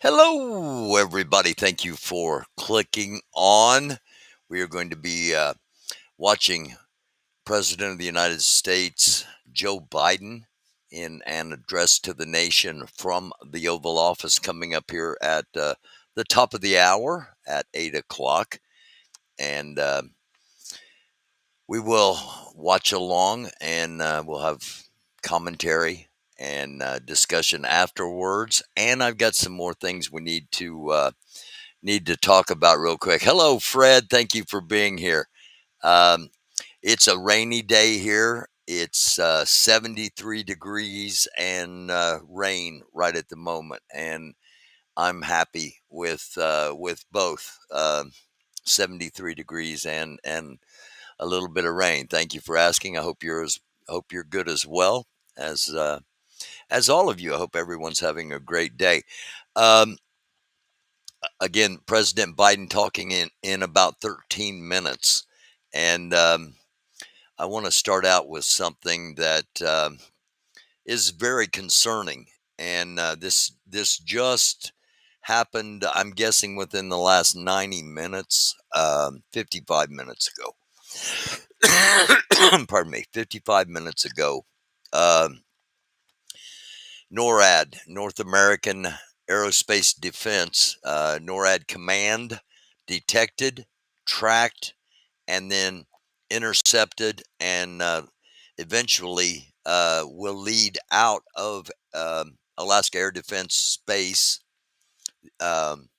Hello, everybody. Thank you for clicking on. We are going to be watching President of the United States, Joe Biden, in an address to the nation from the Oval Office coming up here at the top of the hour at 8 o'clock. And we will watch along and we'll have commentary and discussion afterwards. And I've got some more things we need to talk about real quick. Hello, Fred. Thank you for being here. Um, it's a rainy day here. It's 73 degrees and rain right at the moment, and I'm happy with both 73 degrees and a little bit of rain. Thank you for asking. I hope you're good as well as all of you. I hope everyone's having a great day. Um, Again, President Biden talking in about 13 minutes, and I want to start out with something that is very concerning, and this just happened. I'm guessing within the last 90 minutes, 55 minutes ago. Pardon me, 55 minutes ago. Um, NORAD, North American Aerospace Defense, NORAD Command detected, tracked, and then intercepted and eventually will lead out of Alaska Air Defense Space um,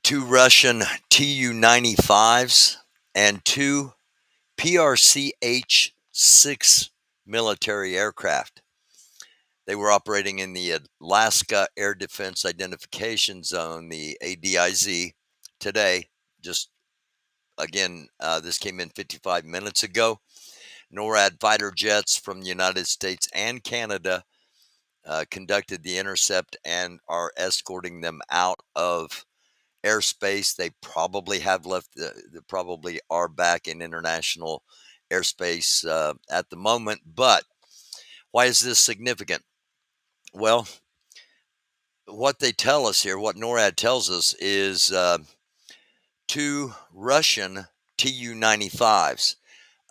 two Russian Tu 95s and two PRCH 6 military aircraft. They were operating in the Alaska Air Defense Identification Zone, the ADIZ, today. Just again, this came in 55 minutes ago. NORAD fighter jets from the United States and Canada conducted the intercept and are escorting them out of airspace. They probably have left, they probably are back in international airspace at the moment. But why is this significant? Well, what they tell us here, what NORAD tells us, is two Russian Tu 95s.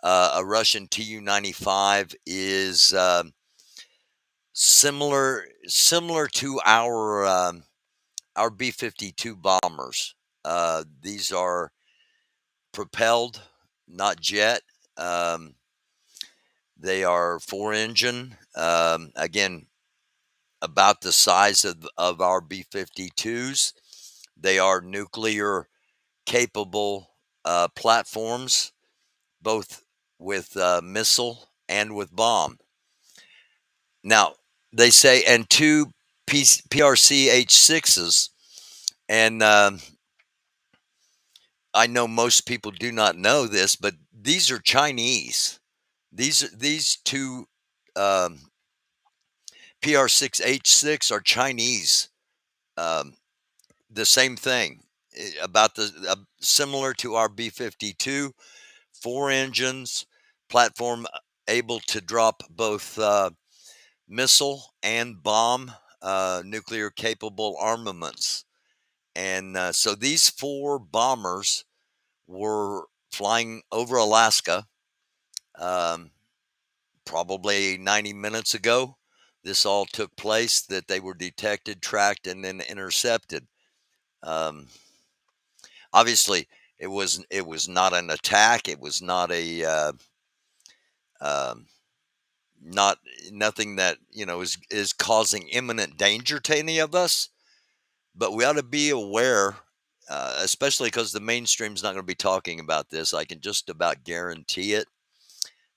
A Russian Tu 95 is similar to our B-52 bombers. These are propelled, not jet. Um, they are four-engine. Again, about the size of our B-52s. They are nuclear capable platforms, both with missile and with bomb. Now, they say, and two PRCH-6s, and I know most people do not know this, but these are Chinese. These two PR6H6 are Chinese. Um, the same thing, about the similar to our B-52, four engines, platform able to drop both missile and bomb, nuclear capable armaments. And so these four bombers were flying over Alaska um, probably 90 minutes ago. This all took place, that they were detected, tracked, and then intercepted. Um, Obviously, it was not an attack. It was not a um, not nothing that is causing imminent danger to any of us. But we ought to be aware, especially because the mainstream's not going to be talking about this. I can just about guarantee it.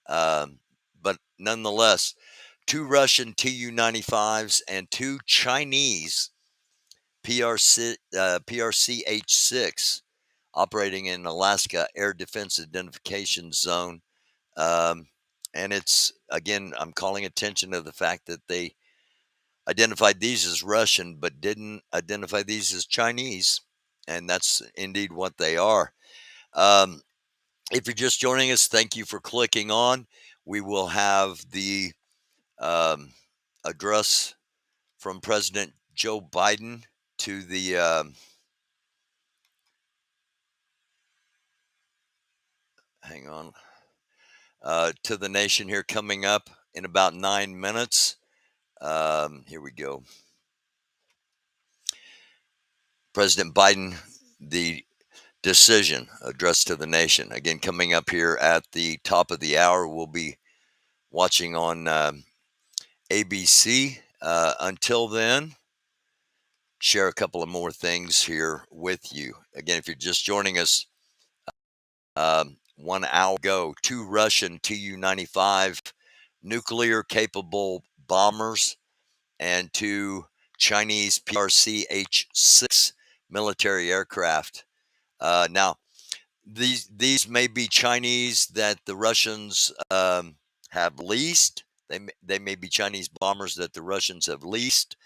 Um, but nonetheless, two Russian Tu 95s and two Chinese PRCH 6 operating in Alaska Air Defense Identification Zone Um, and it's, again, I'm calling attention to the fact that they identified these as Russian, but didn't identify these as Chinese. And that's indeed what they are. Um, if you're just joining us, thank you for clicking on. We will have the um, address from President Joe Biden to the hang on to the nation here coming up in about 9 minutes. Here we go. President Biden, the decision addressed to the nation. Again, coming up here at the top of the hour, we'll be watching on ABC. Until then, share a couple of more things here with you. Again, if you're just joining us, 1 hour ago, 2 Russian Tu-95 nuclear capable bombers and 2 Chinese PRCH-6 military aircraft. Now, these may be Chinese that the Russians have leased. They may be Chinese bombers that the Russians have leased,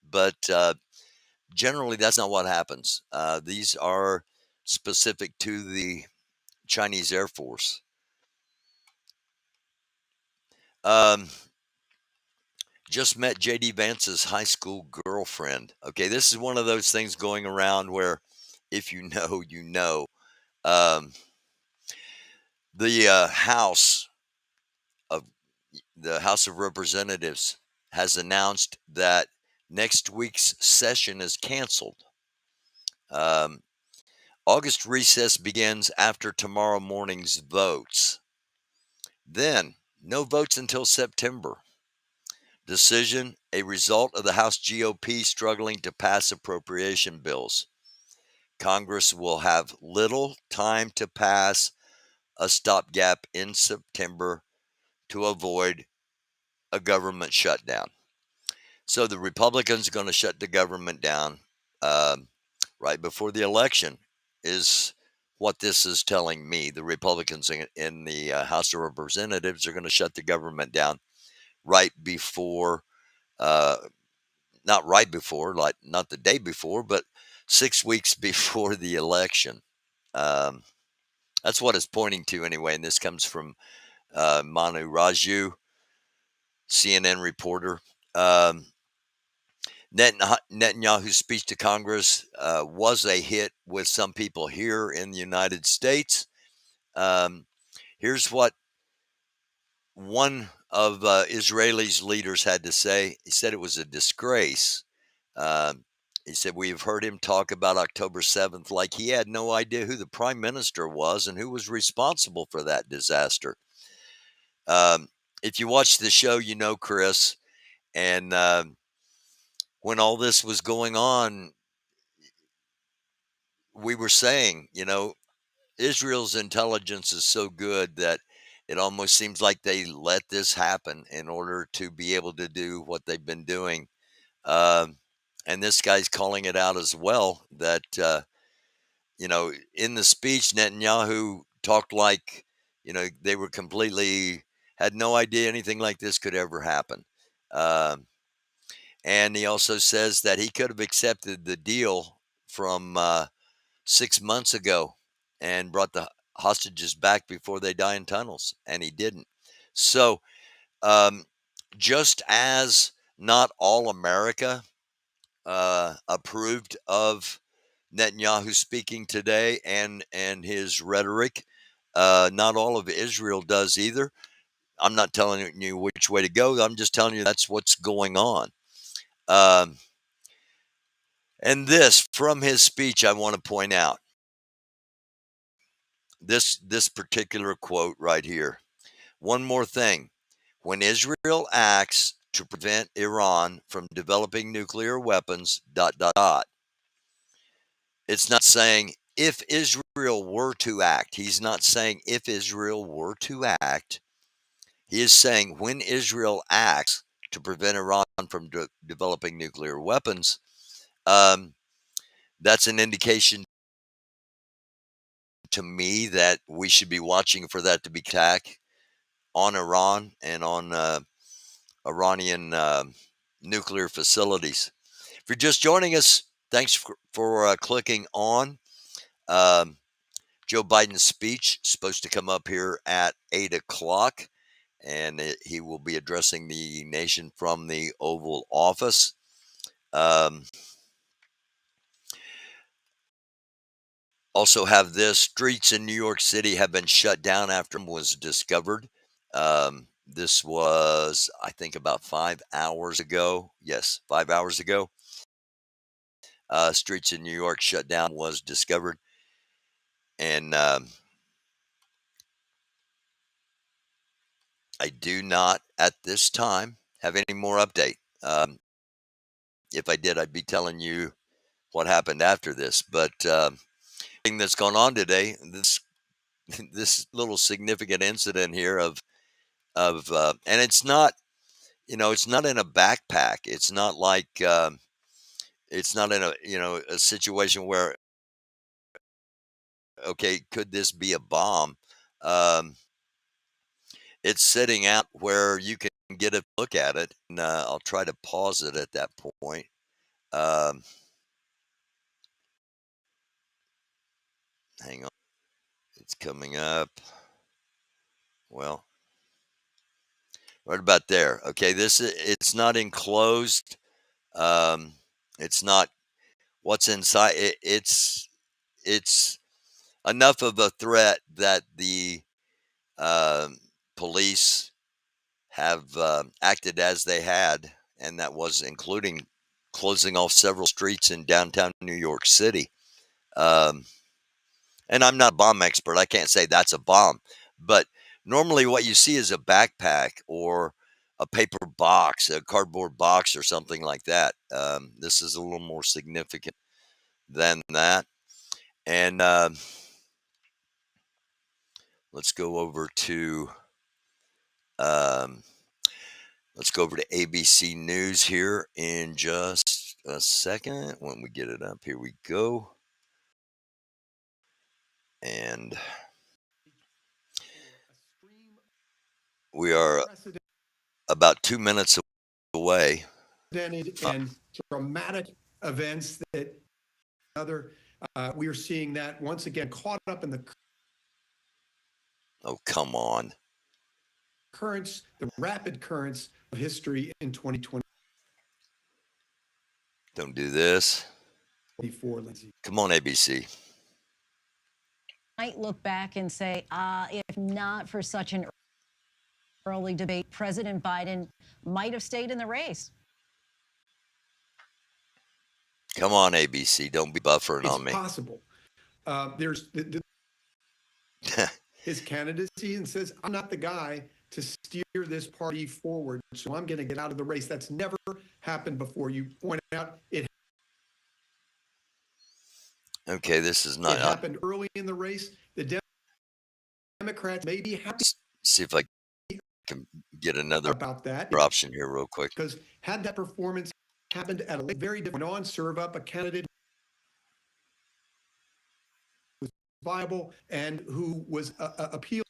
but generally that's not what happens. These are specific to the Chinese Air Force. Um, just met JD Vance's high school girlfriend. Okay, this is one of those things going around where if you know, you know. Um, the of House of Representatives has announced that next week's session is canceled. Um, August recess begins after tomorrow morning's votes. Then, no votes until September. Decision, a result of the House GOP struggling to pass appropriation bills. Congress will have little time to pass a stopgap in September to avoid a government shutdown. So the Republicans are going to shut the government down right before the election, is what this is telling me. The Republicans in the House of Representatives are going to shut the government down right before, uh, not right before, like not the day before, but 6 weeks before the election. Um, that's what it's pointing to anyway. And this comes from Manu Raju, CNN reporter. Netanyahu's speech to Congress was a hit with some people here in the United States. Here's what one of Israel's leaders had to say. He said it was a disgrace. Um, he said, we've heard him talk about October 7th like he had no idea who the prime minister was and who was responsible for that disaster. If you watch the show, you know Chris. And when all this was going on, we were saying, Israel's intelligence is so good that it almost seems like they let this happen in order to be able to do what they've been doing. And this guy's calling it out as well that, in the speech, Netanyahu talked like, they were completely, had no idea anything like this could ever happen. And he also says that he could have accepted the deal from 6 months ago and brought the hostages back before they die in tunnels, and he didn't. So, just as not all America approved of Netanyahu speaking today and his rhetoric, not all of Israel does either. I'm not telling you which way to go. I'm just telling you that's what's going on. And this, from his speech, I want to point out this particular quote right here. One more thing. When Israel acts to prevent Iran from developing nuclear weapons, dot, dot, dot. It's not saying if Israel were to act. He's not saying if Israel were to act. He is saying when Israel acts to prevent Iran from developing nuclear weapons, that's an indication to me that we should be watching for that to be attack. on Iran and on Iranian nuclear facilities. If you're just joining us, thanks for clicking on. Um, Joe Biden's speech is supposed to come up here at 8 o'clock, and he will be addressing the nation from the Oval Office. Also have this, streets in New York City have been shut down after it was discovered. This was, I think, about 5 hours ago. Yes, 5 hours ago. Streets in New York shut down was discovered. And I do not at this time have any more update. If I did, I'd be telling you what happened after this. But thing that's gone on today, this this little significant incident here of and it's not, it's not in a backpack. It's not like it's not in a, a situation where, okay, could this be a bomb? Um, it's sitting out where you can get a look at it, and I'll try to pause it at that point. Um, Hang on, it's coming up. Well, right about there. Okay, it's not enclosed. Um, it's not what's inside. It's enough of a threat that the um, police have acted as they had, and that was including closing off several streets in downtown New York City. Um, and I'm not a bomb expert. I can't say that's a bomb, but normally what you see is a backpack or a paper box, a cardboard box, or something like that. This is a little more significant than that. And let's go over to um, let's go over to ABC News here in just a second. When we get it up, here we go. And we are about 2 minutes away. And dramatic events that we are seeing that once again caught up in the Oh, come on. currents, the rapid currents of history in 2024. Don't do this. Lindsay. Come on, ABC. Might look back and say, if not for such an early debate, President Biden might have stayed in the race. Come on, ABC. Don't be buffering on me. It's possible. There's his candidacy and says, I'm not the guy to steer this party forward, so I'm going to get out of the race. That's never happened before. You point out it. Okay, this is not. It happened early in the race. The Democrats may be happy. See if I can get another about that option here real quick. Because had that performance happened at a very different on, serve up a candidate who was viable and who was appealing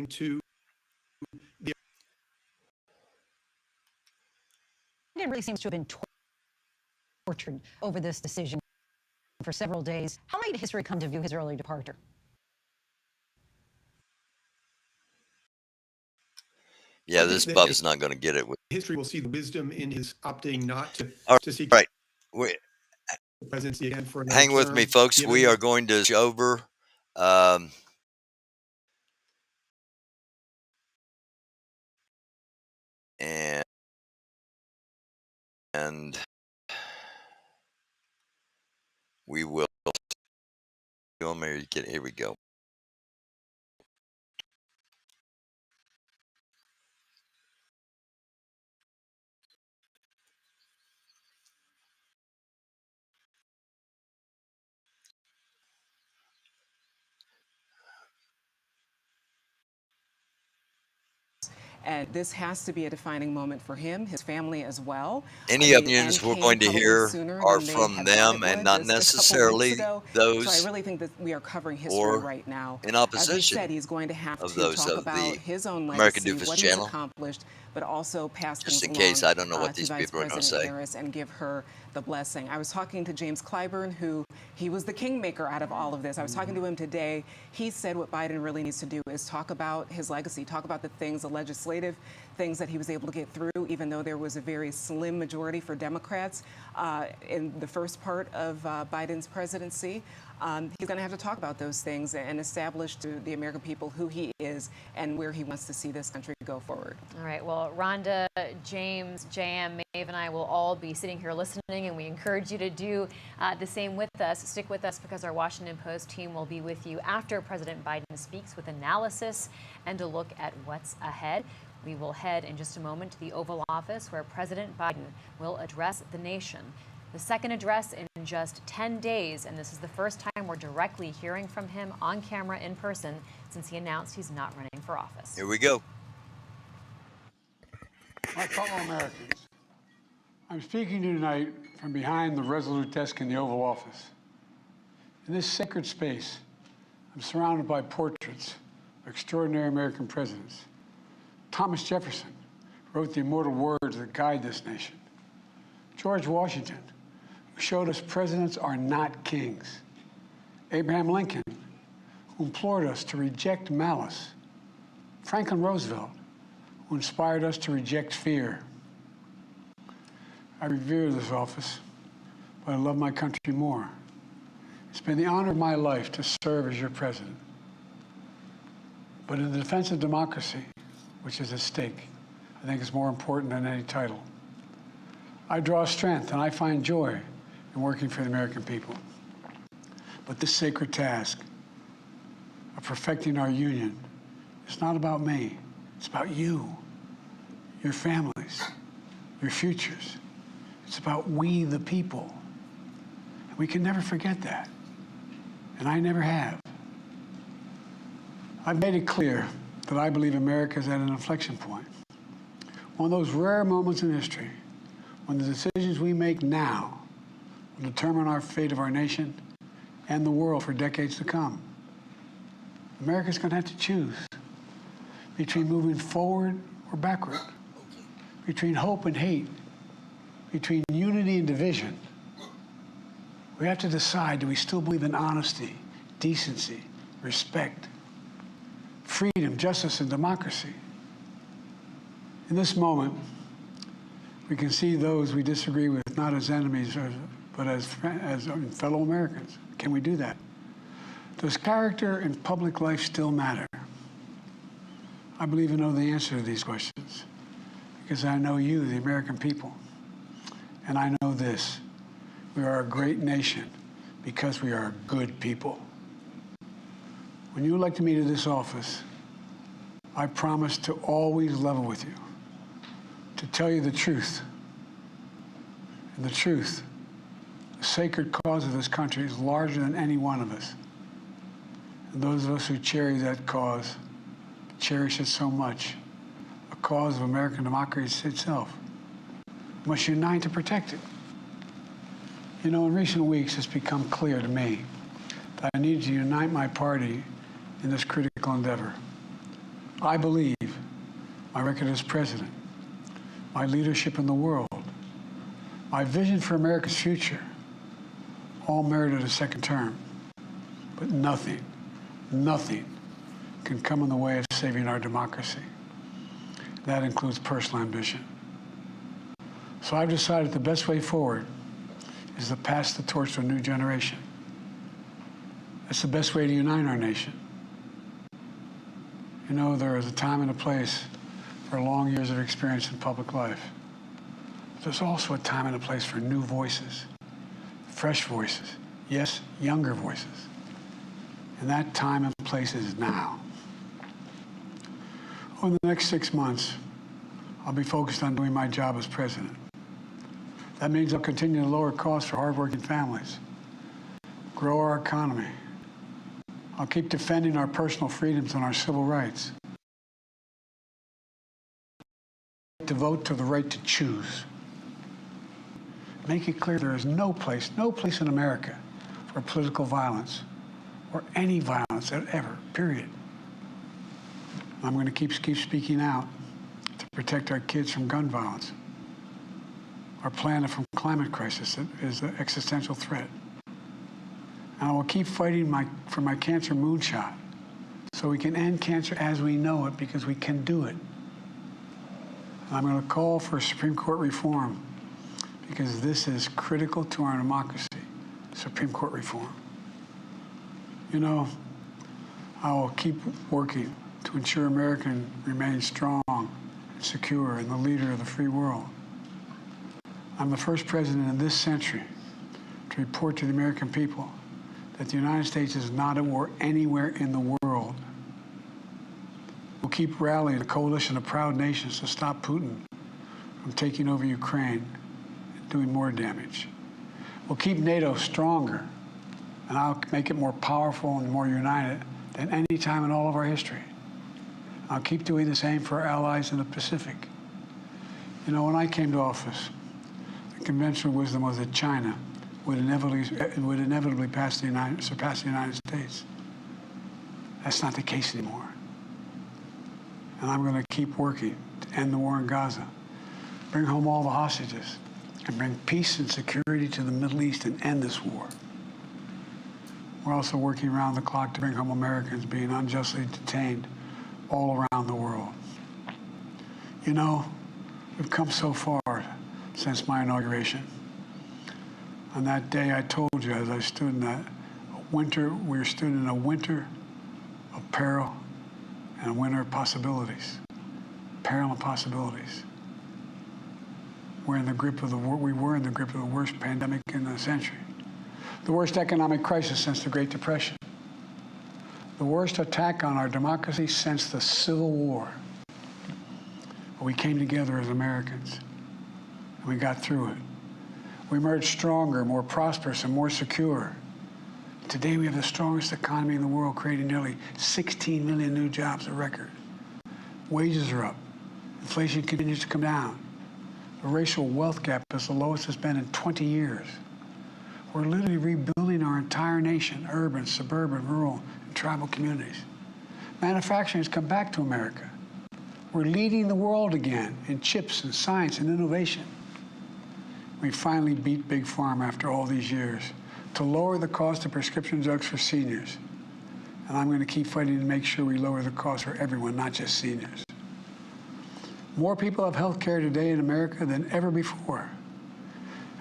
to the. It really seems to have been tortured over this decision for several days. How might history come to view his early departure? Yeah, this bub is not going to get it. History will see the wisdom in his opting not to seek right. the presidency again for hang with me, folks. We are going to over. And we will. Here we go. And this has to be a defining moment for him, his family as well. Any opinions we're going to hear are Than they from had thought them it and would not just a couple weeks necessarily ago. So I those really think that we are covering history or right now. in As he said, opposition he's going to have of to those talk of about the his own American legacy, Doofus what he's channel, accomplished, but also pass just things in along case I don't know what to these Vice people are going to President say. Harris and give her the blessing. I was talking to James Clyburn, who he was the kingmaker out of all of this. I was talking to him today. He said what Biden really needs to do is talk about his legacy, talk about the things, the legislative things that he was able to get through, even though there was a very slim majority for Democrats in the first part of Biden's presidency. He's going to have to talk about those things and establish to the American people who he is and where he wants to see this country go forward. All right. Well, Rhonda, James, JM, Maeve, and I will all be sitting here listening, and we encourage you to do the same with us. Stick with us because our Washington Post team will be with you after President Biden speaks with analysis and a look at what's ahead. We will head in just a moment to the Oval Office where President Biden will address the nation. The second address in just 10 days, and this is the first time we're directly hearing from him on camera in person since he announced he's not running for office. Here we go. My fellow Americans, I'm speaking to you tonight from behind the resolute desk in the Oval Office. In this sacred space, I'm surrounded by portraits of extraordinary American presidents. Thomas Jefferson wrote the immortal words that guide this nation. George Washington, who showed us presidents are not kings. Abraham Lincoln, who implored us to reject malice. Franklin Roosevelt, who inspired us to reject fear. I revere this office, but I love my country more. It's been the honor of my life to serve as your president. But in the defense of democracy, which is at stake, I think it's more important than any title. I draw strength and I find joy in working for the American people. But this sacred task of perfecting our union is not about me. It's about you, your families, your futures. It's about we, the people. And we can never forget that. And I never have. I've made it clear that I believe America is at an inflection point. One of those rare moments in history when the decisions we make now will determine our fate of our nation and the world for decades to come. America's going to have to choose between moving forward or backward, between hope and hate, between unity and division. We have to decide, do we still believe in honesty, decency, respect, freedom, justice, and democracy? In this moment, we can see those we disagree with not as enemies, but as fellow Americans. Can we do that? Does character in public life still matter? I believe I know the answer to these questions because I know you, the American people. And I know this: we are a great nation because we are good people. When you elected me to this office, I promised to always level with you, to tell you the truth. And the truth, the sacred cause of this country, is larger than any one of us. And those of us who cherish that cause cherish it so much, a cause of American democracy itself. We must unite to protect it. You know, in recent weeks, it's become clear to me that I need to unite my party in this critical endeavor. I believe my record as president, my leadership in the world, my vision for America's future, all merited a second term. But nothing can come in the way of saving our democracy. That includes personal ambition. So I've decided the best way forward is to pass the torch to a new generation. That's the best way to unite our nation. You know, there is a time and a place for long years of experience in public life. There's also a time and a place for new voices, fresh voices, yes, younger voices. And that time and place is now. Over the next 6 months, I'll be focused on doing my job as president. That means I'll continue to lower costs for hardworking families, grow our economy. I'll keep defending our personal freedoms and our civil rights. to vote to the right to choose. Make it clear there is no place in America for political violence or any violence ever, period. I'm going to keep speaking out to protect our kids from gun violence, our planet from climate crisis that is an existential threat. And I will keep fighting for my cancer moonshot so we can end cancer as we know it, because we can do it. And I'm going to call for Supreme Court reform, because this is critical to our democracy, Supreme Court reform. You know, I will keep working to ensure America remains strong and secure and the leader of the free world. I'm the first president in this century to report to the American people that the United States is not at war anywhere in the world. We'll keep rallying a coalition of proud nations to stop Putin from taking over Ukraine and doing more damage. We'll keep NATO stronger, and I'll make it more powerful and more united than any time in all of our history. I'll keep doing the same for our allies in the Pacific. You know, when I came to office, the conventional wisdom was that China would inevitably surpass the United States. That's not the case anymore. And I'm going to keep working to end the war in Gaza, bring home all the hostages, and bring peace and security to the Middle East and end this war. We're also working around the clock to bring home Americans being unjustly detained all around the world. You know, we've come so far since my inauguration. On that day, I told you, as I stood in that winter, we stood in a winter of peril and a winter of possibilities. Peril and possibilities. We were in the grip of the worst pandemic in the century, the worst economic crisis since the Great Depression, the worst attack on our democracy since the Civil War. But we came together as Americans, and we got through it. We emerged stronger, more prosperous, and more secure. Today, we have the strongest economy in the world, creating nearly 16 million new jobs, a record. Wages are up. Inflation continues to come down. The racial wealth gap is the lowest it's been in 20 years. We're literally rebuilding our entire nation, urban, suburban, rural, and tribal communities. Manufacturing has come back to America. We're leading the world again in chips and science and innovation. We finally beat Big Pharma after all these years to lower the cost of prescription drugs for seniors. And I'm going to keep fighting to make sure we lower the cost for everyone, not just seniors. More people have health care today in America than ever before.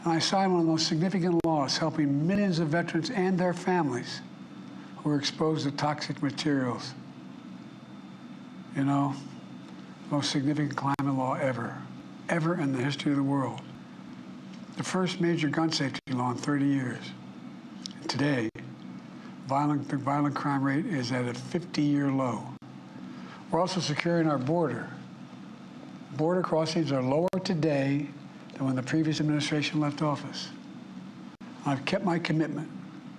And I signed one of the most significant laws helping millions of veterans and their families who are exposed to toxic materials. You know, the most significant climate law ever in the history of the world. The first major gun safety law in 30 years. And today, the violent crime rate is at a 50-year low. We're also securing our border. Border crossings are lower today than when the previous administration left office. I've kept my commitment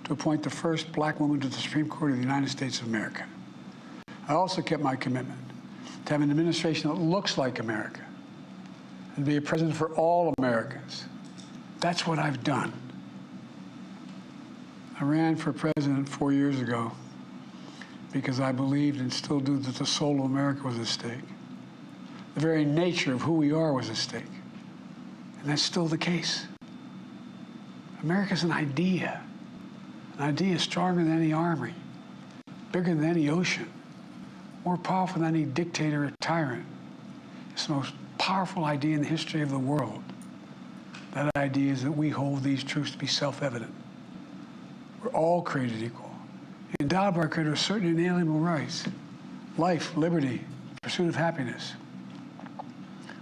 to appoint the first black woman to the Supreme Court of the United States of America. I also kept my commitment to have an administration that looks like America and be a president for all Americans. That's what I've done. I ran for president 4 years ago because I believed and still do that the soul of America was at stake. The very nature of who we are was at stake. And that's still the case. America's an idea. An idea stronger than any army, bigger than any ocean, more powerful than any dictator or tyrant. It's the most powerful idea in the history of the world. That idea is that we hold these truths to be self-evident. We're all created equal, endowed by our Creator with certain inalienable rights: life, liberty, pursuit of happiness.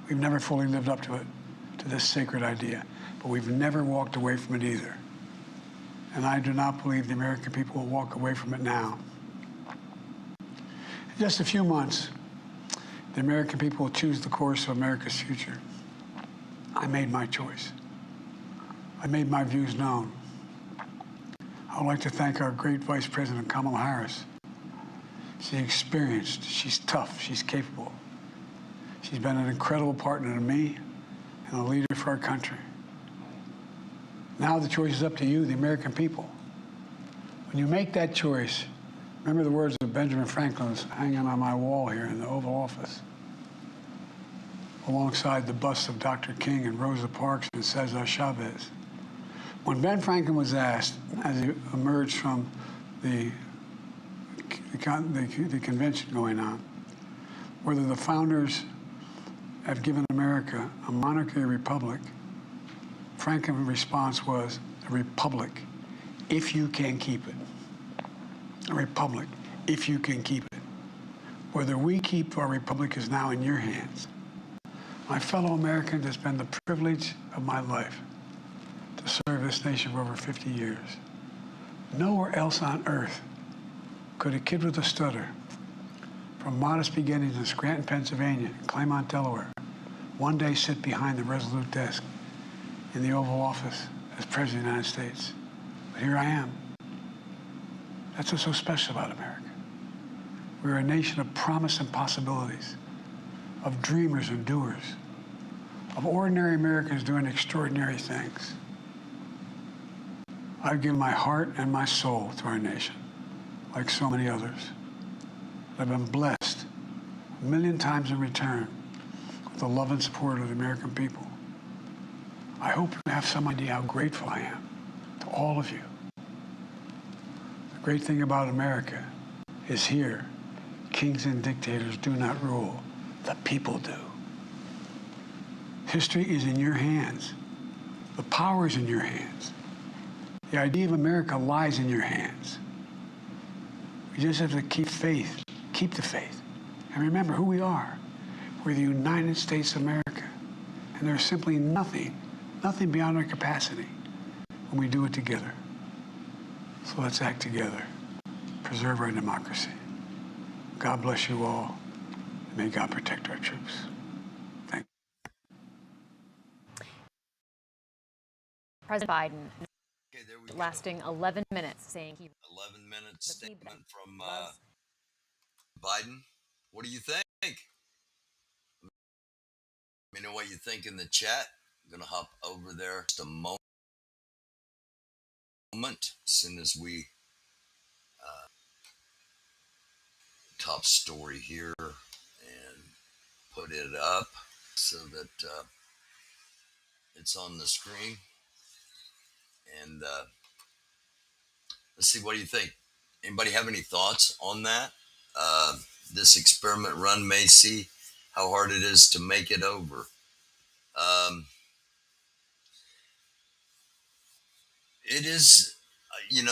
We've never fully lived up to it, to this sacred idea, but we've never walked away from it either. And I do not believe the American people will walk away from it now. In just a few months, the American people will choose the course of America's future. I made my choice. I made my views known. I would like to thank our great Vice President, Kamala Harris. She's experienced, she's tough, she's capable. She's been an incredible partner to me and a leader for our country. Now the choice is up to you, the American people. When you make that choice, remember the words of Benjamin Franklin hanging on my wall here in the Oval Office, alongside the busts of Dr. King and Rosa Parks and Cesar Chavez. When Ben Franklin was asked, as he emerged from the convention going on, whether the founders have given America a monarchy or republic, Franklin's response was, a republic, if you can keep it. A republic, if you can keep it. Whether we keep our republic is now in your hands. My fellow Americans, it's been the privilege of my life to serve this nation for over 50 years. Nowhere else on earth could a kid with a stutter from modest beginnings in Scranton, Pennsylvania, and Claremont, Delaware, one day sit behind the resolute desk in the Oval Office as President of the United States. But here I am. That's what's so special about America. We're a nation of promise and possibilities, of dreamers and doers, of ordinary Americans doing extraordinary things. I've given my heart and my soul to our nation, like so many others. I've been blessed a million times in return with the love and support of the American people. I hope you have some idea how grateful I am to all of you. The great thing about America is here, kings and dictators do not rule, the people do. History is in your hands. The power is in your hands. The idea of America lies in your hands. We just have to keep faith, keep the faith, and remember who we are. We're the United States of America, and there's simply nothing beyond our capacity when we do it together. So let's act together, preserve our democracy. God bless you all, and may God protect our troops. Thank you. President Biden, Okay, there we go. lasting 11 minutes, saying he 11-minute the statement feedback from loves- Biden. What do you think? Let me know what you think in the chat. I'm going to hop over there just a moment as soon as we top story here and put it up so that it's on the screen. And let's see, what do you think? Anybody have any thoughts on that? This experiment run may see how hard it is to make it over. It is, in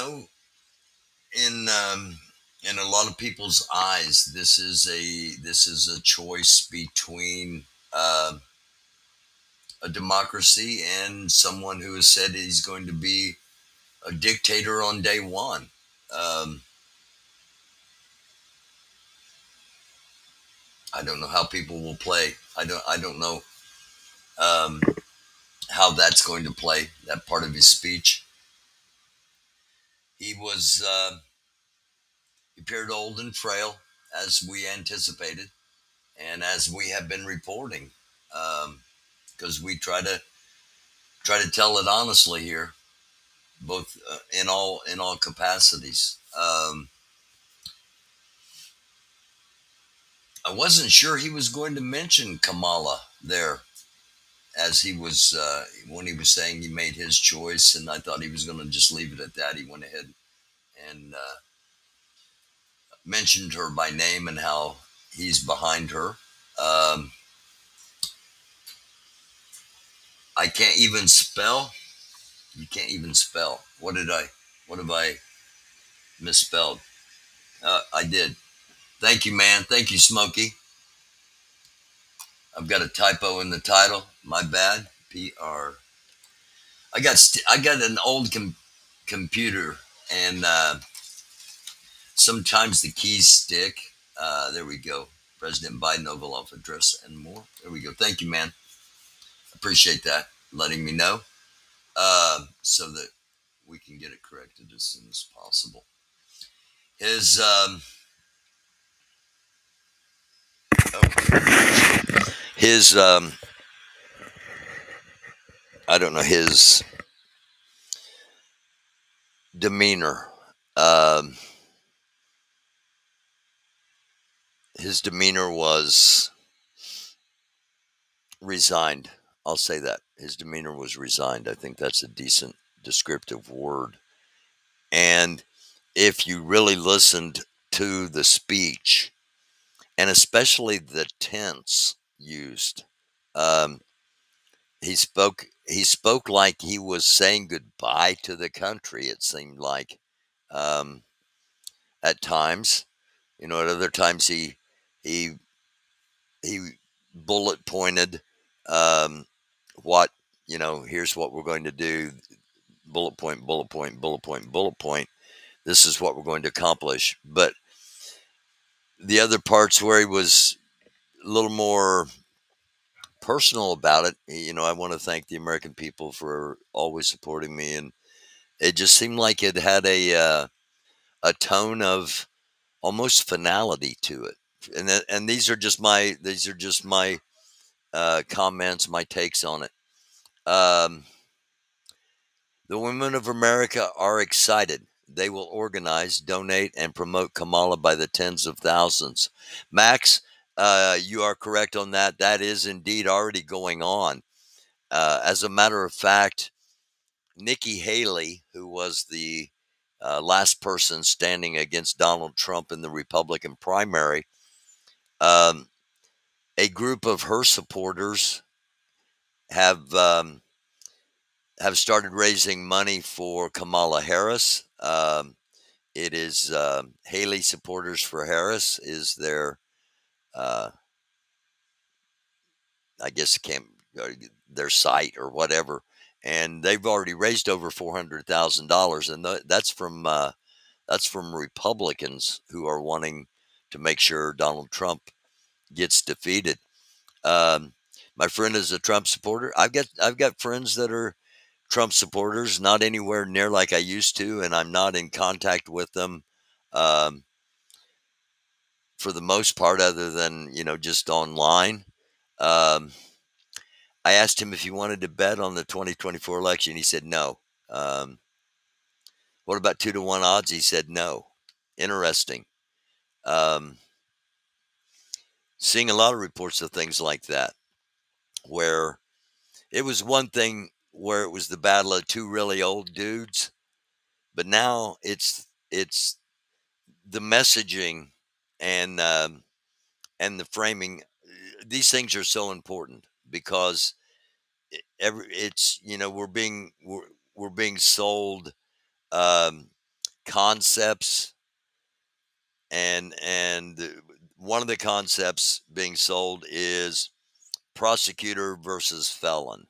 a lot of people's eyes, this is a choice between a democracy and someone who has said he's going to be a dictator on day one. I don't know how people will play. I don't know how that's going to play. That part of his speech. He appeared old and frail, as we anticipated, and as we have been reporting, because we try to tell it honestly here, both in all capacities. I wasn't sure he was going to mention Kamala there, as he was when he was saying he made his choice, and I thought he was going to just leave it at that. He went ahead and mentioned her by name and how he's behind her. I can't even spell. You can't even spell. What have I misspelled? I did. Thank you, man. Thank you, Smokey. I've got a typo in the title. My bad. PR. I got an old computer, and sometimes the keys stick. There we go. President Biden Oval Office address and more. There we go. Thank you, man. Appreciate that. Letting me know, so that we can get it corrected as soon as possible. his I don't know, his demeanor. Um, his demeanor was resigned. I'll say that. His demeanor was resigned. I think that's a decent descriptive word. And if you really listened to the speech, and especially the tense used, um, he spoke like he was saying goodbye to the country. It seemed like, um, at times, at other times he he bullet pointed, um, what here's what we're going to do, bullet point, bullet point, bullet point, bullet point, this is what we're going to accomplish. But the other parts where he was a little more personal about it, I want to thank the American people for always supporting me, and it just seemed like it had a tone of almost finality to it. And these are just my comments, my takes on it. Um, the women of America are excited. They will organize, donate, and promote Kamala by the tens of thousands. Max, you are correct on that. That is indeed already going on. As a matter of fact, Nikki Haley, who was the last person standing against Donald Trump in the Republican primary, um, a group of her supporters have have started raising money for Kamala Harris. It is Haley Supporters for Harris is their, uh, I guess, their site or whatever, and they've already raised over $400,000, and that's from Republicans who are wanting to make sure Donald Trump gets defeated. Um, my friend is a Trump supporter. I've got friends that are Trump supporters, not anywhere near like I used to, and I'm not in contact with them, um, for the most part, other than just online. Um, I asked him if he wanted to bet on the 2024 election. He said no. Um, what about 2-to-1 odds? He said no. Interesting. Um, seeing a lot of reports of things like that, where it was one thing where it was the battle of two really old dudes, but now it's the messaging and and the framing. These things are so important because it's we're being sold, um, concepts, and one of the concepts being sold is prosecutor versus felon,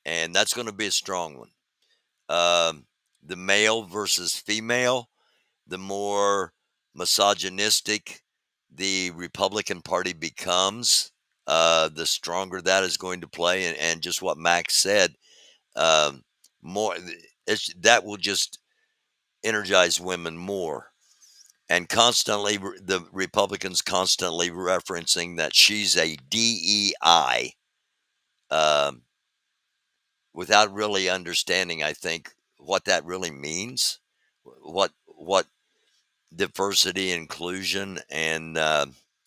and that's going to be a strong one. The male versus female, the more misogynistic the Republican Party becomes, the stronger that is going to play. And just what Max said, um, more that will just energize women more. And constantly, the Republicans constantly referencing that she's a DEI, um, without really understanding, I think, what that really means, what diversity, inclusion, and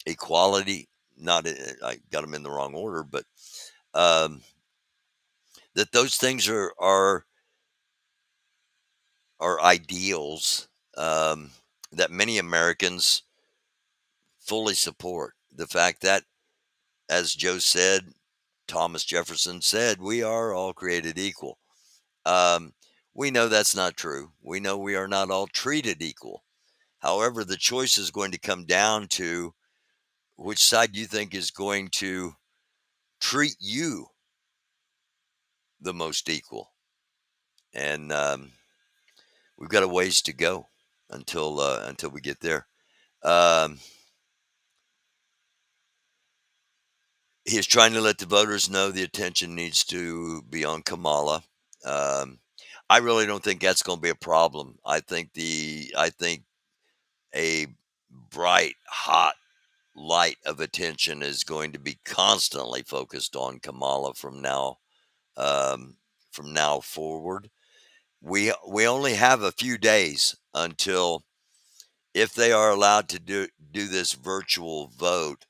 equality. Not I got them in the wrong order, but um, that those things are ideals, that many Americans fully support. The fact that, as Joe said, Thomas Jefferson said, we are all created equal. Um, we know that's not true. We know we are not all treated equal. However, the choice is going to come down to which side you think is going to treat you the most equal. And we've got a ways to go until we get there. Um, he is trying to let the voters know the attention needs to be on Kamala. Um, I really don't think that's going to be a problem. I think a bright, hot light of attention is going to be constantly focused on Kamala um, from now forward. We only have a few days until, if they are allowed to do this virtual vote,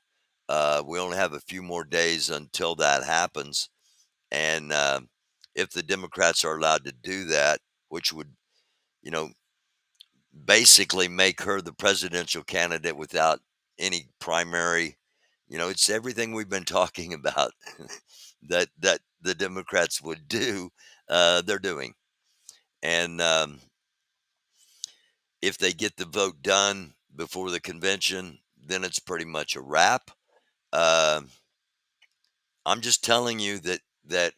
we only have a few more days until that happens. And if the Democrats are allowed to do that, which would, you know, basically make her the presidential candidate without any primary, it's everything we've been talking about that the Democrats would do, they're doing. And if they get the vote done before the convention, then it's pretty much a wrap. Um I'm just telling you that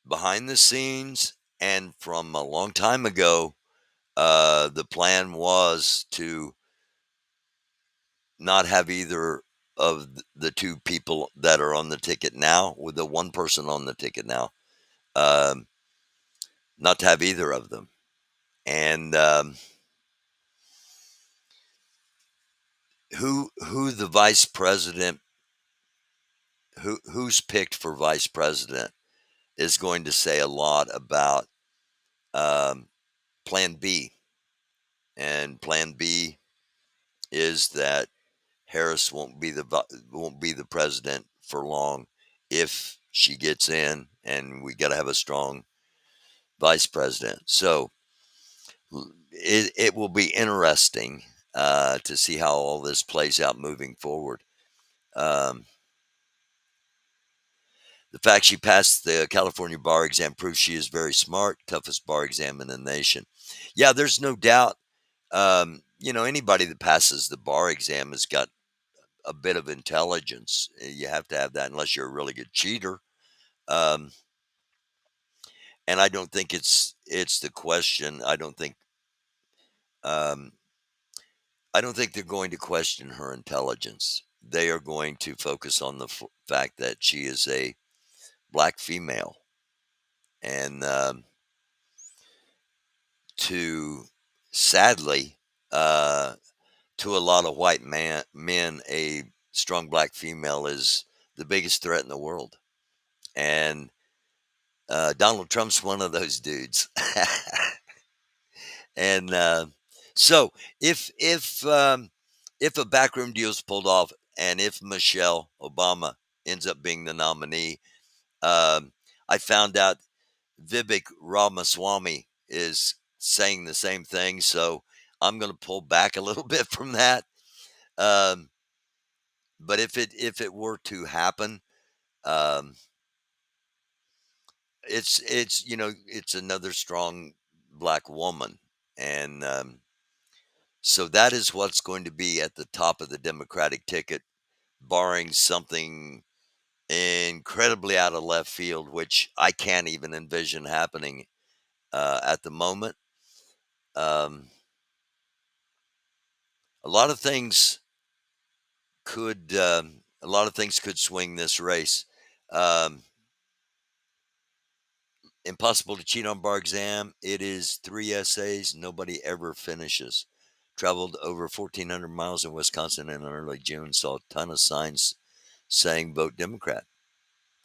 behind the scenes and from a long time ago, the plan was to not have either of the two people that are on the ticket now, with the one person on the ticket now, um, not to have either of them. And who the vice president, who's picked for vice president, is going to say a lot about um, Plan B. And Plan B is that Harris won't be the president for long if she gets in, and we got to have a strong vice president. So it will be interesting to see how all this plays out moving forward. Um, the fact she passed the California bar exam proves she is very smart, toughest bar exam in the nation. Yeah, there's no doubt. Anybody that passes the bar exam has got a bit of intelligence. You have to have that unless you're a really good cheater. Um, and I don't think it's the question. Um, I don't think they're going to question her intelligence. They are going to focus on the fact that she is a black female, and to sadly, uh, to a lot of white men, a strong black female is the biggest threat in the world. And Donald Trump's one of those dudes. And so if a backroom deal is pulled off, and if Michelle Obama ends up being the nominee, um, I found out Vivek Ramaswamy is saying the same thing. So I'm going to pull back a little bit from that. Um, but if it were to happen, um, it's another strong black woman, and so that is what's going to be at the top of the Democratic ticket, barring something incredibly out of left field, which I can't even envision happening at the moment. Um, a lot of things could swing this race. Um, Impossible to cheat on bar exam. It is 3 essays nobody ever finishes. Traveled over 1,400 miles in Wisconsin in early June. Saw a ton of signs saying vote Democrat.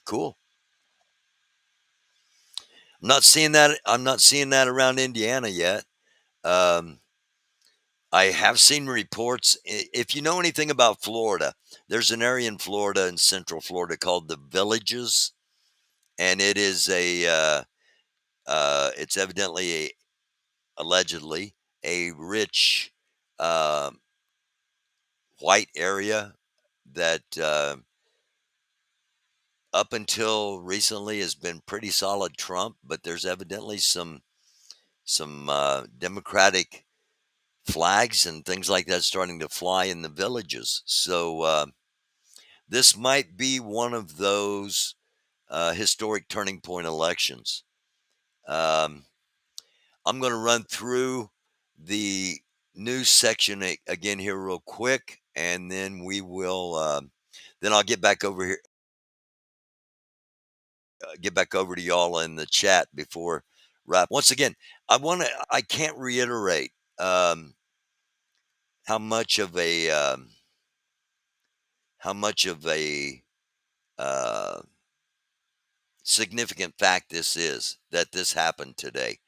Cool. I'm not seeing that around Indiana yet. Um, I have seen reports. If you know anything about Florida, there's an area in Florida, in Central Florida, called the Villages, and it is it's evidently allegedly a rich uh, white area that up until recently has been pretty solid Trump, but there's evidently some Democratic flags and things like that starting to fly in the Villages. So this might be one of those historic turning point elections. Um, I'm going to run through the news section again here real quick, and then we will. Then I'll get back over here. Get back over to y'all in the chat before wrap. Once again, I can't reiterate how much of a how much of a uh, significant fact this is that this happened today.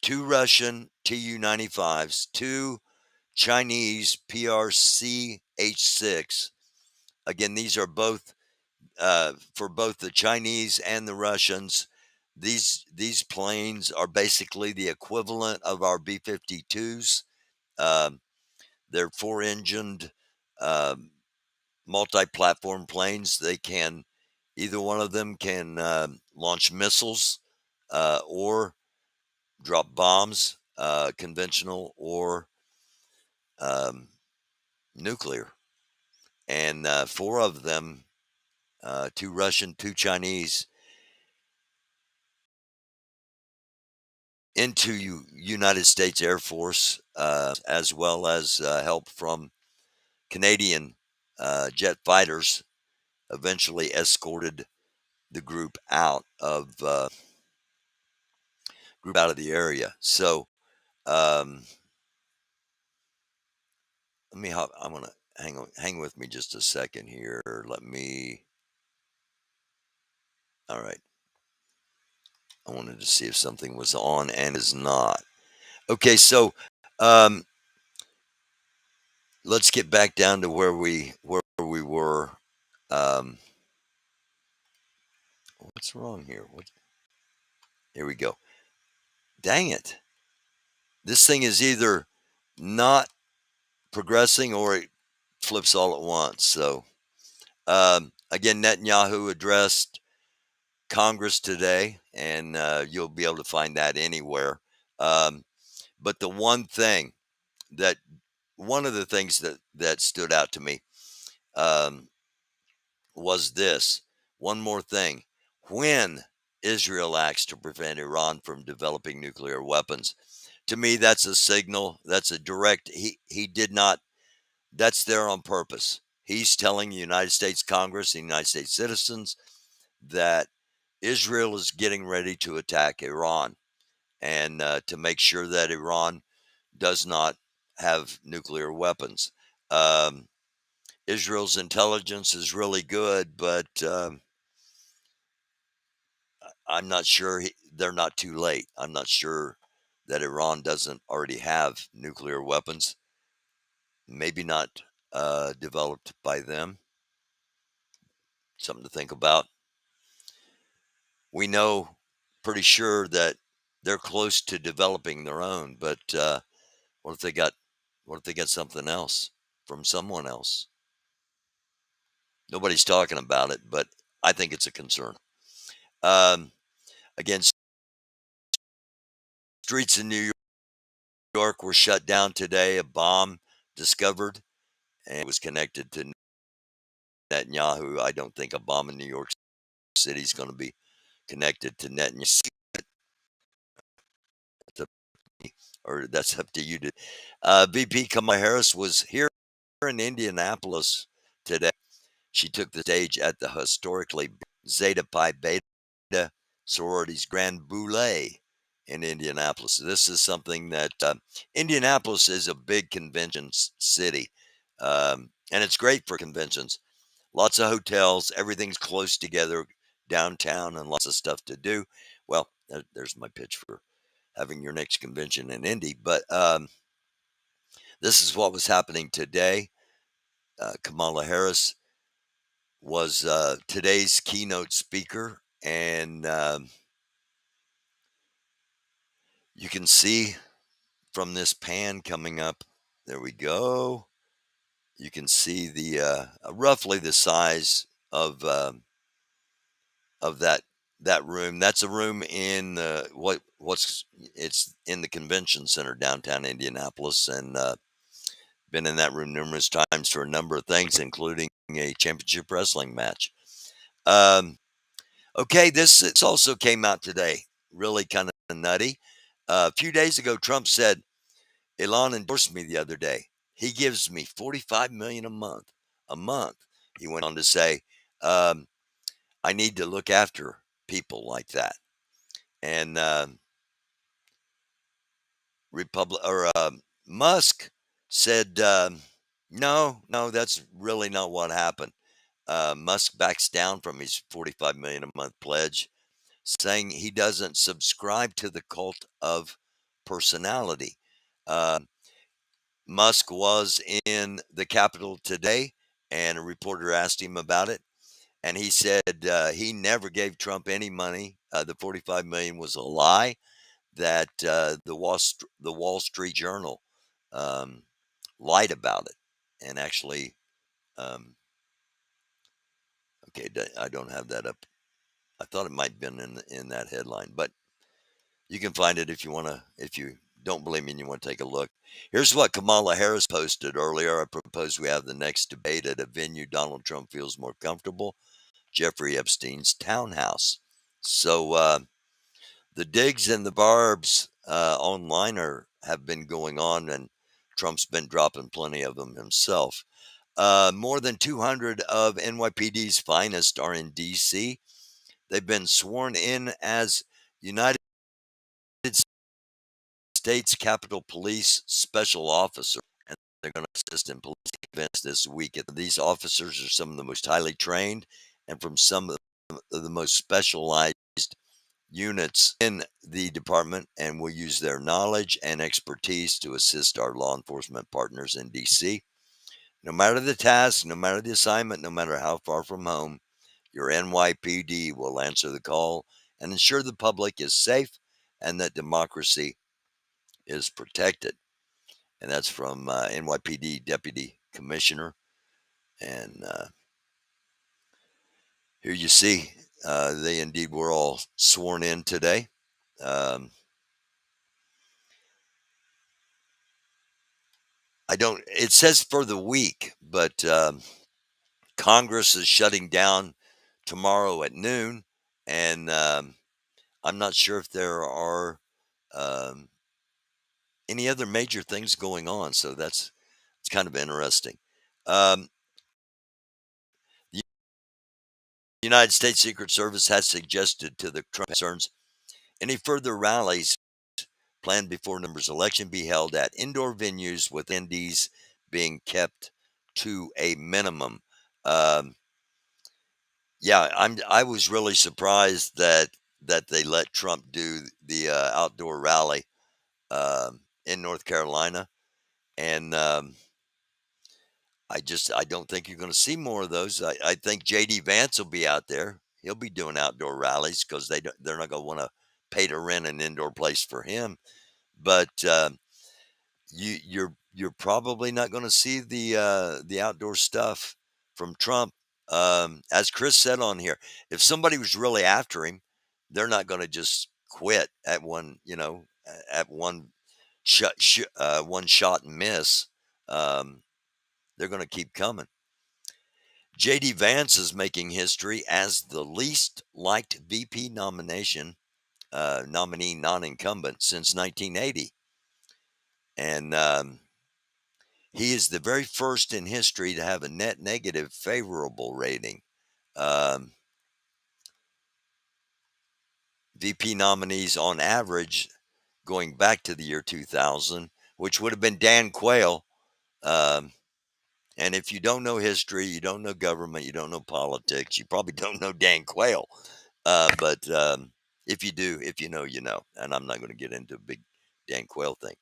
Two Russian Tu-95s, two Chinese PRCH-6. Again, these are both for both the Chinese and the Russians. These planes are basically the equivalent of our B-52s. Um, they're four-engined multi-platform planes. They can either one of them can launch missiles or drop bombs, conventional or um, nuclear. And four of them, two Russian, two Chinese, into United States Air Force, as well as help from Canadian jet fighters, eventually escorted the group out of the area. So um, let me. I'm gonna hang with me just a second here. Let me. All right. I wanted to see if something was on and is not. Okay, so um, let's get back down to where we were. Um, what's wrong here? Here we go. Dang it! This thing is either not progressing or it flips all at once. So again, Netanyahu addressed Congress today, and you'll be able to find that anywhere. But the that one of the things that stood out to me um, was this. One more thing. When Israel acts to prevent Iran from developing nuclear weapons, to me, that's a signal. That's a direct. He did not. That's there on purpose. He's telling the United States Congress, the United States citizens, that Israel is getting ready to attack Iran, and to make sure that Iran does not have nuclear weapons. Um, Israel's intelligence is really good, but I'm not sure they're not too late. I'm not sure that Iran doesn't already have nuclear weapons. Maybe not developed by them. Something to think about. We know pretty sure that they're close to developing their own, but what if they got something else from someone else? Nobody's talking about it, but I think it's a concern. Again, streets in New York were shut down today. A bomb discovered, and it was connected to Netanyahu. I don't think a bomb in New York City is going to be connected to Netanyahu, or that's up to you. VP Kamala Harris was here in Indianapolis today. She took the stage at the historically Zeta Pi Beta sorority's Grand Boule in Indianapolis. This is something that Indianapolis is a big convention city, and it's great for conventions. Lots of hotels, everything's close together downtown, and lots of stuff to do. Well, there's my pitch for having your next convention in Indy. But this is what was happening today. Kamala Harris was today's keynote speaker, and you can see from this pan coming up. There we go. You can see the roughly the size of that room. That's a room in what's it's in the convention center downtown Indianapolis, and been in that room numerous times for a number of things, including a championship wrestling match. Okay, this also came out today. Really kind of nutty. A few days ago, Trump said, "Elon endorsed me the other day. He gives me $45 million a month. A month." He went on to say, "I need to look after people like that." And Musk said No, that's really not what happened. Musk backs down from his 45 million a month pledge, saying he doesn't subscribe to the cult of personality. Uh, Musk was in the Capitol today, and a reporter asked him about it, and he said he never gave Trump any money. The 45 million was a lie. That the Wall Street Journal um, lied about it, and actually, um, okay, I don't have that up. I thought it might have been in that headline, but you can find it if you want to. If you don't believe me and you want to take a look. Here's what Kamala Harris posted earlier. I propose we have the next debate at a venue Donald Trump feels more comfortable, Jeffrey Epstein's townhouse. So the digs and the barbs online have been going on, and Trump's been dropping plenty of them himself. More than 200 of NYPD's finest are in D.C. They've been sworn in as United States Capitol Police Special Officer, and they're going to assist in police events this week. These officers are some of the most highly trained and from some of the most specialized units in the department, and will use their knowledge and expertise to assist our law enforcement partners in DC. No matter the task, no matter the assignment, no matter how far from home, your NYPD will answer the call and ensure the public is safe and that democracy is protected. And that's from NYPD Deputy Commissioner. And here you see, they indeed were all sworn in today. Um, it says for the week, but Congress is shutting down tomorrow at noon. And I'm not sure if there are um, any other major things going on. So it's kind of interesting. Um, the United States Secret Service has suggested to the Trump concerns any further rallies planned before November's election be held at indoor venues with attendees being kept to a minimum. Um, yeah, I was really surprised that they let Trump do the outdoor rally in North Carolina, and I don't think you're going to see more of those. I think JD Vance will be out there. He'll be doing outdoor rallies because they're not going to want to pay to rent an indoor place for him. But you're probably not going to see the outdoor stuff from Trump. As Chris said on here, if somebody was really after him, they're not going to just quit at one shot and miss. They're going to keep coming. JD Vance is making history as the least liked VP nominee non-incumbent since 1980. And he is the very first in history to have a net negative favorable rating. Um, VP nominees on average, going back to the year 2000, which would have been Dan Quayle. Um, and if you don't know history, you don't know government, you don't know politics, you probably don't know Dan Quayle. But if you do, if you know, you know. And I'm not going to get into a big Dan Quayle thing.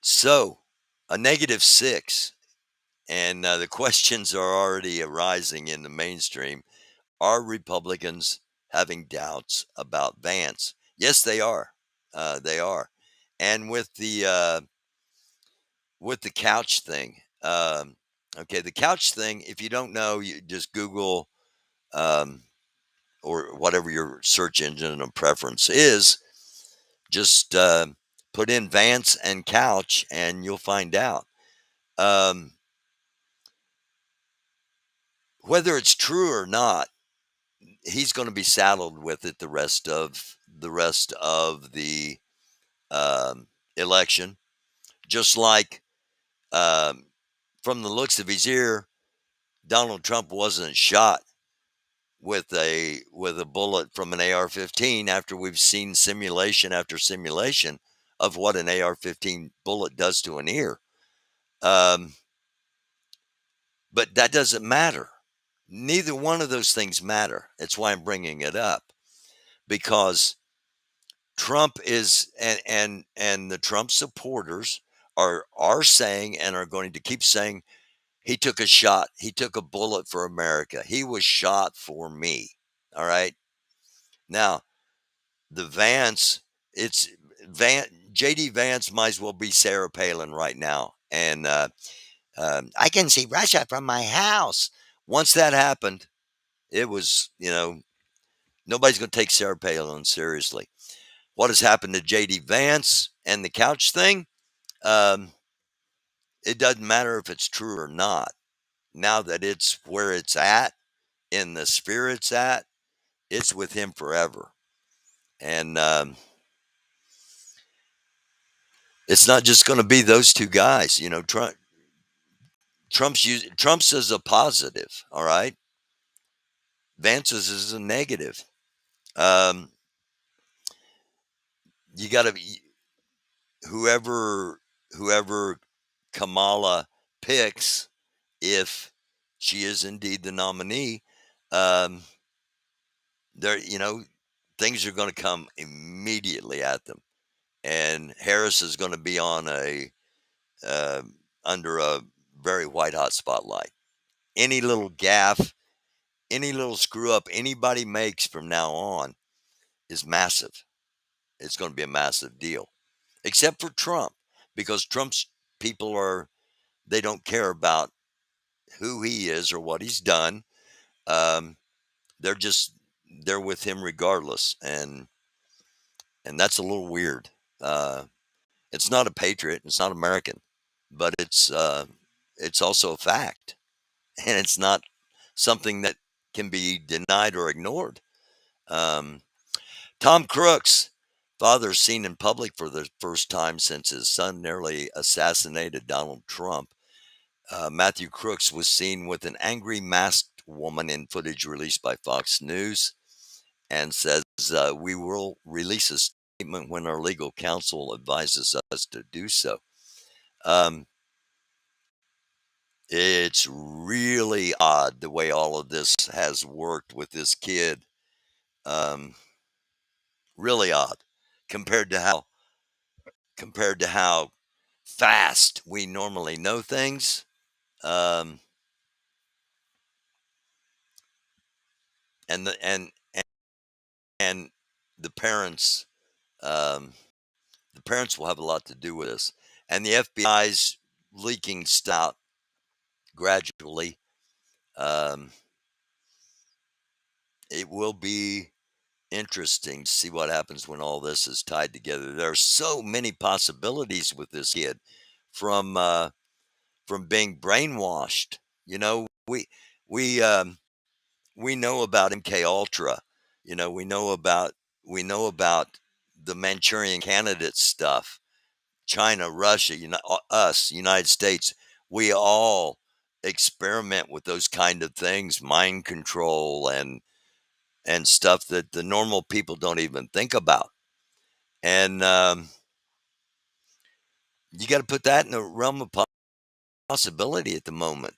So, a -6. And the questions are already arising in the mainstream. Are Republicans having doubts about Vance? Yes, they are. They are. And with the couch thing, okay, the couch thing. If you don't know, you just Google or whatever your search engine of preference is. Just put in Vance and couch, and you'll find out. Whether it's true or not, he's going to be saddled with it the um, election. Just like from the looks of his ear, Donald Trump wasn't shot with a bullet from an AR-15 after we've seen simulation after simulation of what an AR-15 bullet does to an ear. Um, but that doesn't matter. Neither one of those things matter. That's why I'm bringing it up, because Trump is, and the Trump supporters are saying, and are going to keep saying, he took a shot. He took a bullet for America. He was shot for me. All right. Now, the Vance, it's JD Vance might as well be Sarah Palin right now. And I can see Russia from my house. Once that happened, it was, nobody's going to take Sarah Palin seriously. What has happened to JD Vance and the couch thing? Um, it doesn't matter if it's true or not. Now that it's where it's at, in the sphere it's at, it's with him forever. And it's not just going to be those two guys. Trump's is a positive, all right. Vance's is a negative. Um, you got to whoever whoever Kamala picks, if she is indeed the nominee, um, there things are going to come immediately at them, and Harris is going to be on a uh, under a very white hot spotlight. Any little gaffe, any little screw up anybody makes from now on is massive. It's going to be a massive deal, except for Trump, because Trump's people they don't care about who he is or what he's done. Um, they're just they're with him regardless, and that's a little weird. It's not a patriot, it's not American, but it's also a fact, and it's not something that can be denied or ignored. Um, Tom Crooks, father seen in public for the first time since his son nearly assassinated Donald Trump. Matthew Crooks was seen with an angry masked woman in footage released by Fox News, and says, we will release a statement when our legal counsel advises us to do so. Um, it's really odd the way all of this has worked with this kid. Um, really odd compared to how fast we normally know things. Um, and the and the parents um, the parents will have a lot to do with this, and the FBI's leaking stuff gradually. Um, it will be interesting to see what happens when all this is tied together. There are so many possibilities with this kid, from being brainwashed. We we know about MK Ultra. We know about the Manchurian Candidate stuff. China, Russia, us, United States. We all experiment with those kind of things, mind control and stuff that the normal people don't even think about. And you got to put that in the realm of possibility at the moment.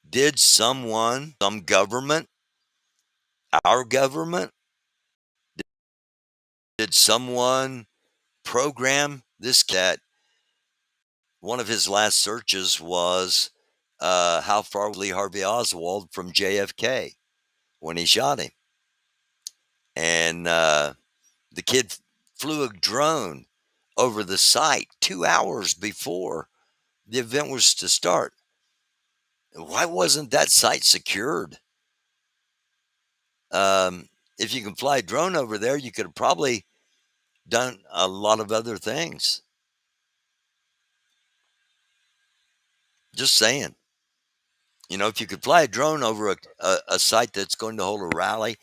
Did someone, some government, our government, did someone program this cat? One of his last searches was, how far was Lee Harvey Oswald from JFK when he shot him? And the kid flew a drone over the site 2 hours before the event was to start. Why wasn't that site secured? If you can fly a drone over there, you could have probably done a lot of other things. Just saying. If you could fly a drone over a site that's going to hold a rally,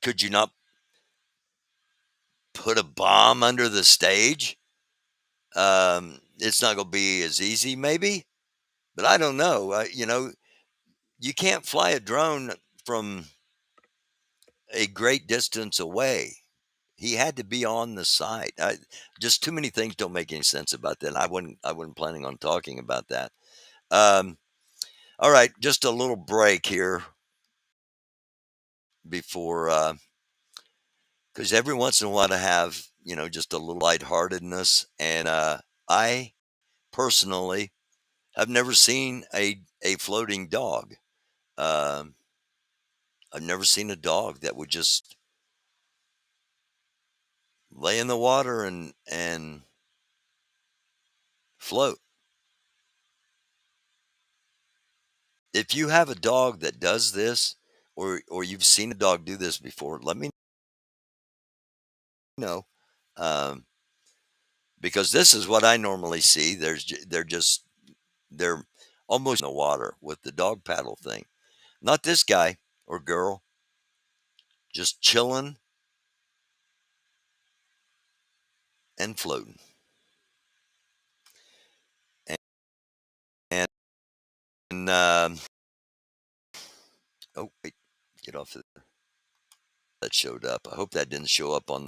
could you not put a bomb under the stage? It's not going to be as easy, maybe, but I don't know. You can't fly a drone from a great distance away. He had to be on the site. Just too many things don't make any sense about that. I wasn't planning on talking about that. Um, all right, just a little break here before, because every once in a while to have just a little lightheartedness, and I personally have never seen a floating dog. Um, I've never seen a dog that would just lay in the water and float. If you have a dog that does this, or you've seen a dog do this before, let me know, um, because this is what I normally see. They're almost in the water with the dog paddle thing. Not this guy or girl, just chilling and floating. And oh wait, get off of that showed up. I hope that didn't show up on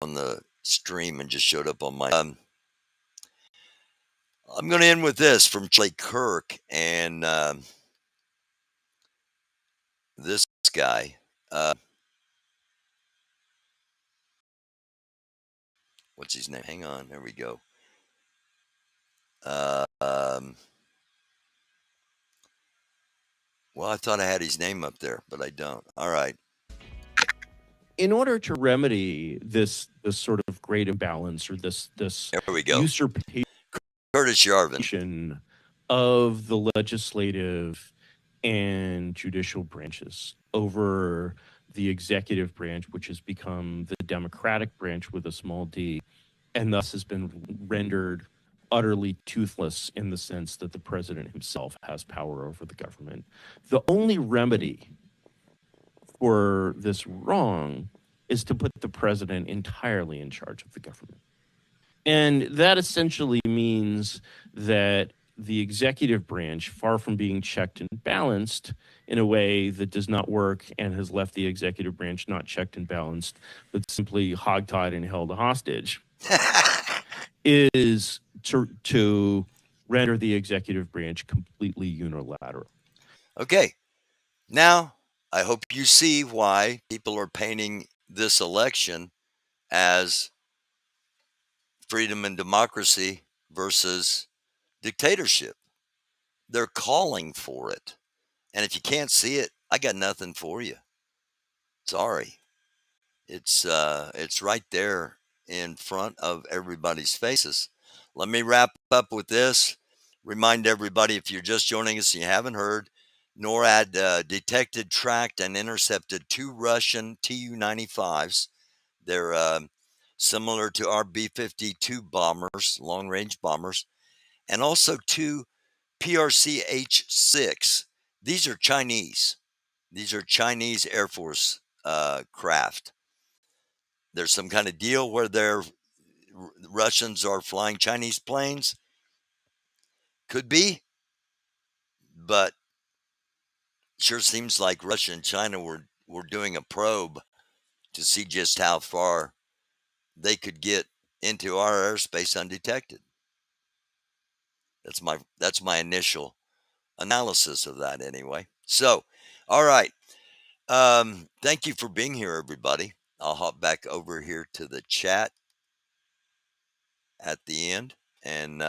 the stream and just showed up on my. I'm going to end with this from Charlie Kirk and this guy. What's his name? Hang on, there we go. Well, I thought I had his name up there, but I don't. All right. In order to remedy this sort of great imbalance, or this There we go. usurpation Curtis Yarvin of the legislative and judicial branches over the executive branch, which has become the Democratic branch with a small d, and thus has been rendered utterly toothless in the sense that the president himself has power over the government. The only remedy for this wrong is to put the president entirely in charge of the government. And that essentially means that the executive branch, far from being checked and balanced in a way that does not work and has left the executive branch not checked and balanced, but simply hogtied and held hostage, is to render the executive branch completely unilateral. Okay. Now, I hope you see why people are painting this election as freedom and democracy versus dictatorship. They're calling for it. And if you can't see it, I got nothing for you. Sorry. It's right there in front of everybody's faces. Let me wrap up with this. Remind everybody, if you're just joining us and you haven't heard, NORAD detected, tracked, and intercepted 2 Russian Tu-95s. They're similar to our B-52 bombers, long-range bombers, and also 2 PRCH-6. These are Chinese. These are Chinese Air Force craft. There's some kind of deal where Russians are flying Chinese planes. Could be, but sure seems like Russia and China were doing a probe to see just how far they could get into our airspace undetected. That's my initial analysis of that anyway. So, all right. Thank you for being here, everybody. I'll hop back over here to the chat at the end. And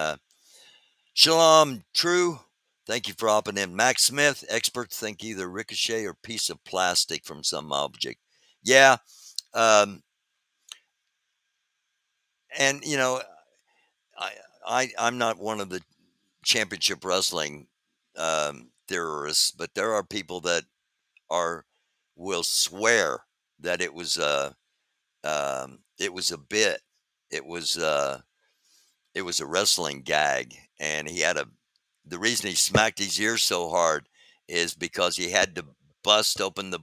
Shalom, true. Thank you for hopping in. Max Smith, experts think either ricochet or piece of plastic from some object. Yeah. And, I'm not one of the championship wrestling theorists, but there are people that will swear that it was a bit. It was a wrestling gag, and the reason he smacked his ear so hard is because he had to bust open the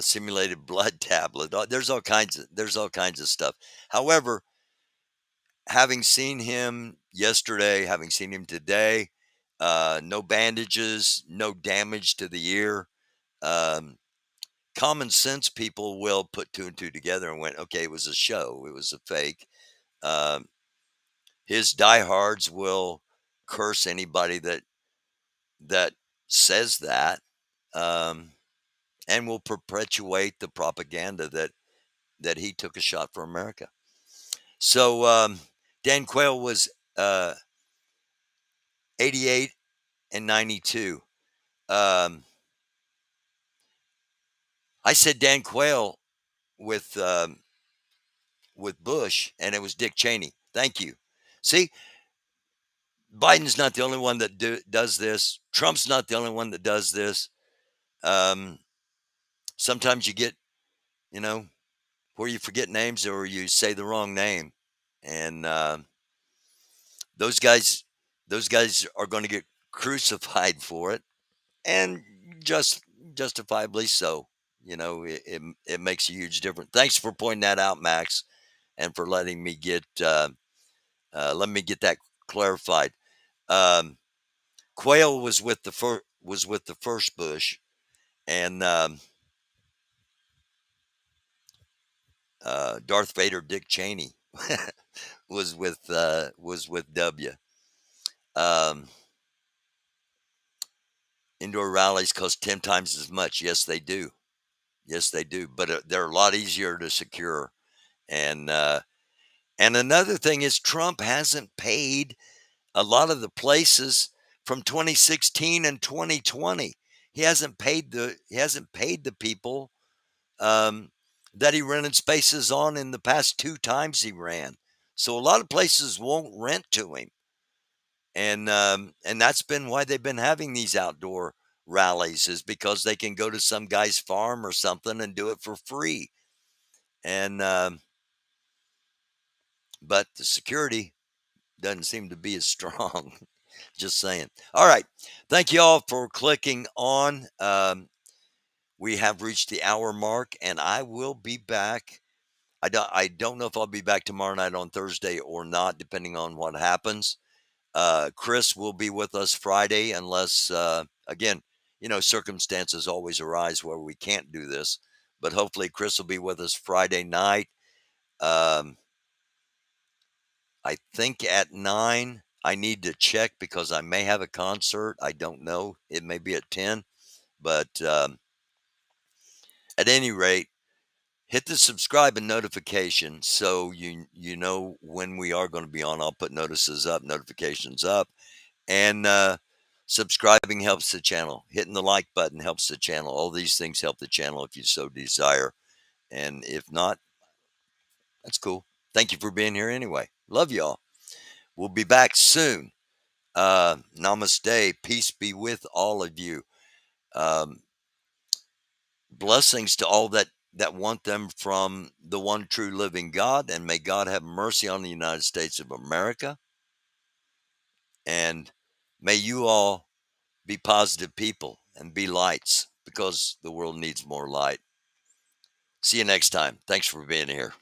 simulated blood tablet. There's all kinds of stuff. However, having seen him yesterday, having seen him today, no bandages, no damage to the ear. Um, common sense people will put two and two together and went, okay, it was a show, it was a fake. Um, his diehards will curse anybody that says that, um, and will perpetuate the propaganda that he took a shot for America. So Dan Quayle was 88 and 92. I said Dan Quayle with Bush, and it was Dick Cheney. Thank you. See, Biden's not the only one that does this. Trump's not the only one that does this. Um, Sometimes you get, you know, where you forget names or you say the wrong name, and those guys, those guys are going to get crucified for it, and just justifiably so. It makes a huge difference. Thanks for pointing that out, Max, and for letting me get that clarified. Um, Quayle was with the first Bush, and Darth Vader Dick Cheney was with W. Um, Indoor rallies cost 10 times as much. Yes, they do. Yes, they do. But they're a lot easier to secure. And another thing is Trump hasn't paid a lot of the places from 2016 and 2020. He hasn't paid the people um, that he rented spaces on in the past 2 times he ran. So a lot of places won't rent to him, and that's been why they've been having these outdoor rallies, is because they can go to some guy's farm or something and do it for free. And but the security doesn't seem to be as strong. Just saying. All right. Thank you all for clicking on. We have reached the hour mark, and I will be back. I don't know if I'll be back tomorrow night on Thursday or not, depending on what happens. Chris will be with us Friday, unless, again, circumstances always arise where we can't do this. But hopefully, Chris will be with us Friday night. I think at 9. I need to check because I may have a concert. I don't know. It may be at 10. But at any rate, hit the subscribe and notification so you know when we are going to be on. I'll put notices up, notifications up, and subscribing helps the channel. Hitting the like button helps the channel. All these things help the channel if you so desire. And if not, that's cool. Thank you for being here anyway. Love y'all. We'll be back soon. Namaste. Peace be with all of you. Um, Blessings to all that want them from the one true living God, and may God have mercy on the United States of America. And may you all be positive people and be lights, because the world needs more light. See you next time. Thanks for being here.